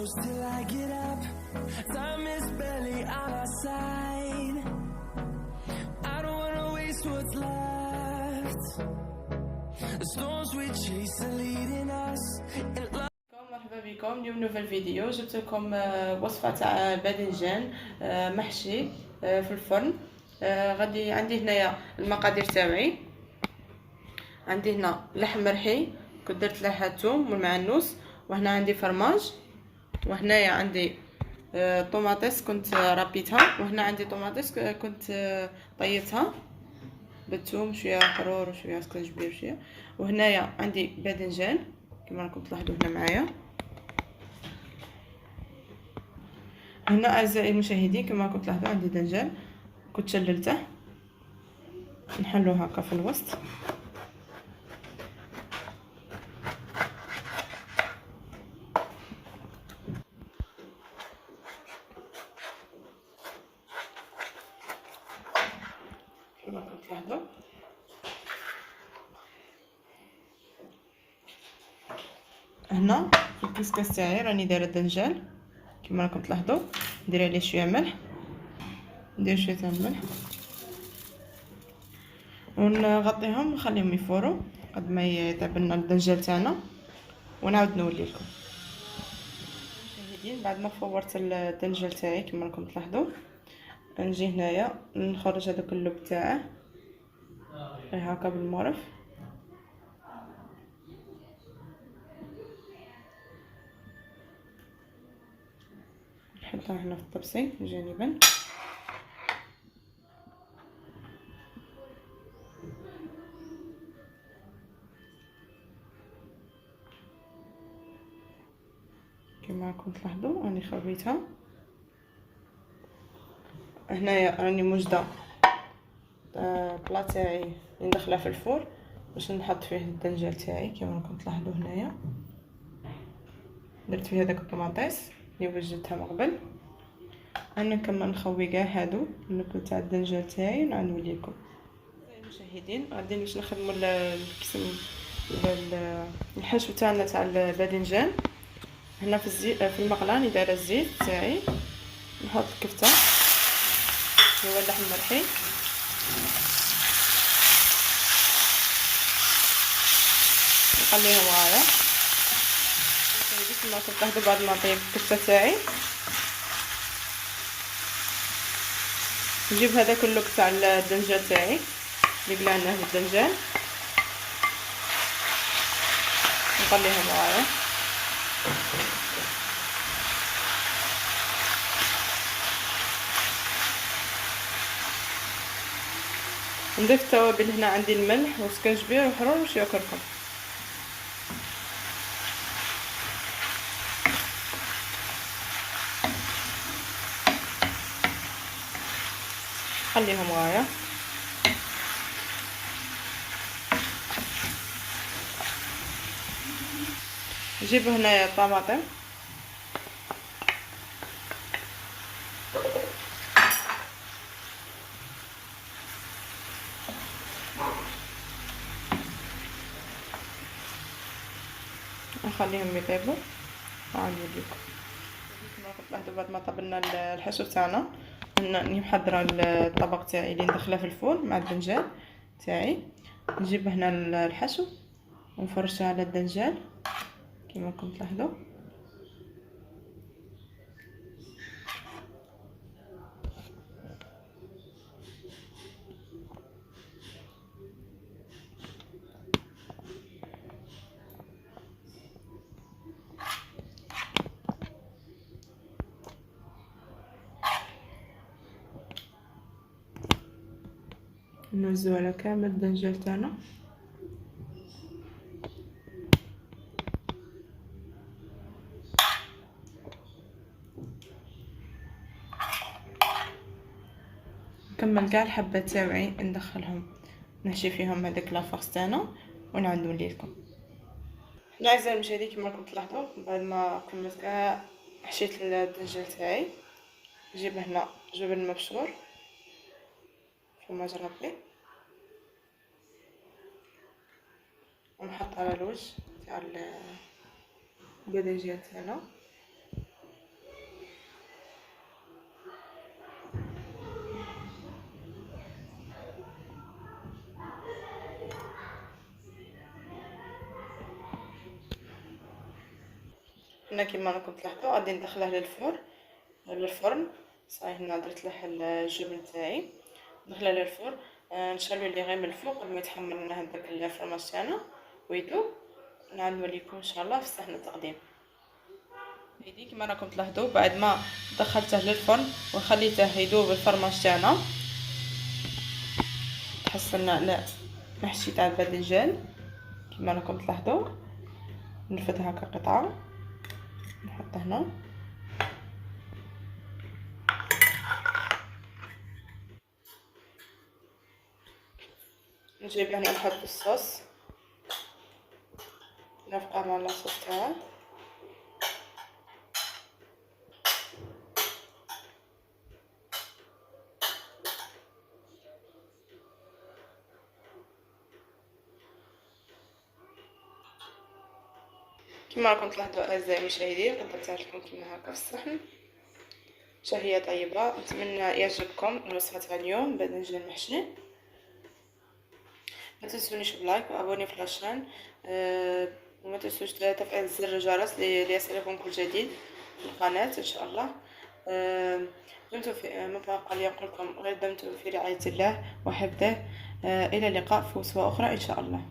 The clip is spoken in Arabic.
close till I get up. Time is barely on our side. I don't wanna waste what's left. The storms we chase are leading us. مرحبا بكم. اليوم نوفل فيديو جبت لكم وصفه تاع باذنجان محشي في الفرن. غادي عندي هنايا المقادير تاعي. عندي هنا لحم مرحي كنت درت له الثوم والمعنوس، وهنا عندي فرماج، وهنايا عندي طوماطيس كنت ربيتها، وهنا عندي طوماطيس كنت طيبتها بالثوم شويه حرور وشويه سكنجبير شويه، وهنايا عندي باذنجان كما راكم تلاحظوا هنا معايا. هنا اعزائي المشاهدين كما راكم تلاحظوا عندي دنجان كنت شللته، نحلو هكا في الوسط. كما راكم تلاحظوا هنا في الكسكاس تاعي راني دايره الدنجان كما راكم تلاحظوا، ندير عليه شويه ملح، ندير شويه تاع الملح ونغطيهم ونخليهم يفوروا قد ما يطيب لنا الدنجان تاعنا، ونعاود نولي لكم. مشاهدين بعد ما فورت الدنجان تاعي كما راكم تلاحظوا، نجي هنايا نخرج هذاك اللب تاعه هكا بالمغرف، نحطها هنا في الطبسي جانبا. كما راكم تلاحظوا راني خبيتها. هنايا راني موجده بلا تاعي اللي ندخلها في الفور باش نحط فيه الدنجال تاعي كما راكم تلاحظوا. هنايا درت فيه هذاك الطماطيس اللي وجدتها من قبل. انا كما نخوي كاع هادو النكهه تاع الدنجال تاعي ونعاود نولي لكم. المشاهدين غادي باش نخدموا الكسم الحشو تاعنا تاع الباذنجان. هنا في الزيت في المقله راني دايره الزيت تاعي، نحط الكفته هو اللحم المرحي، نخليه معايا. كما راكم تلاحظوا بعد ما طيب الكفته تاعي نجيب هذاك اللوك تاع الدنجان تاعي اللي قلعناه بالدنجان نخليه معايا. نضيف التوابل. هنا عندي الملح وسكنجبير وحرور وشويه كركم. خليهم معايا. نجيب هنايا الطماطم نخليهم يطيبوا وعاد نوريكم. كما راكم تلاحظوا بعد ما طبلنا الحشو تاعنا راني محضره الطبق تاعي اللي ندخله في الفرن مع الدنجال تاعي. نجيب هنا الحشو ونفرشه على الدنجال كما راكم تلاحظوا. نوزعو على كامل الدنجال تاعنا. نكمل كاع الحبات تاوعي ندخلهم نحشي فيهم هذاك لافاس تاعنا ونعاود نولي لكم. هنا اعزائي المشاهدين كما راكم تلاحظوا بعد ما كملت كاع حشيت الدنجال تاعي، نجيب هنا جبن مبشور فرماج ربي ونحط على الوجه تاع الباذنجان تاعنا هنا كما راكم تلاحظوا غادي ندخله للفرن. صاي هنا درت له الجبن تاعي، ندخله للفرن. نشعلو ليه غير من الفوق قبل ما يتحمر لنا هذاك الفرماج تاعنا ويذوب. نعاود نوريكم ان شاء الله في صحن التقديم. هيدي كما راكم تلاحظوا بعد ما دخلته للفرن وخليته يذوب الفرماج تاعنا، تحصلنا على محشي تاع الباذنجان. كما راكم تلاحظوا نرفد هكا قطعه نحط هنا. نجيب هنا نحط الصوص نفقع مع الصوص تاعه. كما راكم تلاحظوا اعزائي المشاهدين قدمتها لكم كما هكا في الصحن. شهية طيبة، نتمنى يعجبكم الوصفة تاع اليوم باذنجان محشي. ما تنسونيش بلايك وابوني في لاشين، وما تنسوش تفعيل زر الجرس ليصلكم كل جديد في القناة ان شاء الله. دمتم في ما بقى لي اقول لكم غير دمتم في رعاية الله وحفظه. الى اللقاء في وصفة اخرى ان شاء الله.